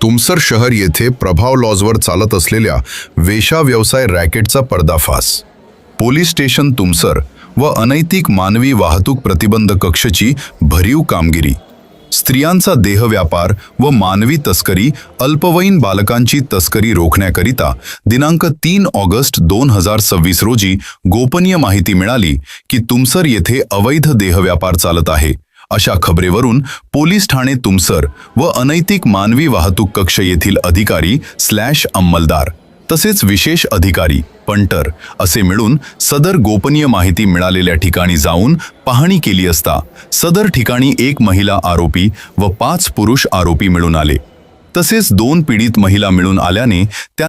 तुमसर शहर येथे प्रभाव लॉजवर चालत असलेल्या वेश्या व्यवसाय रॅकेटचा पर्दाफास. पोलीस स्टेशन तुमसर व अनैतिक मानवी वाहतूक प्रतिबंध कक्षची भरीव कामगिरी. स्त्रियांचा देहव्यापार व मानवी तस्करी, अल्पवयीन बालकांची तस्करी रोखण्याकरिता दिनांक 3 ऑगस्ट 2026 रोजी गोपनीय माहिती मिळाली की तुमसर येथे अवैध देहव्यापार चालत आहे. अशा खबरेवरून पोलीस ठाणे तुमसर व अनैतिक मानवी वाहतूक कक्ष येथील अधिकारी अंमलदार तसेच विशेष अधिकारी पंटर असे मिळून सदर गोपनीय माहिती मिळालेल्या ठिकाणी जाऊन पाहणी केली असता सदर ठिकाणी 1 महिला आरोपी व 5 पुरुष आरोपी मिळून आले. तसेच 2 पीडित महिला मिळून आल्याने त्या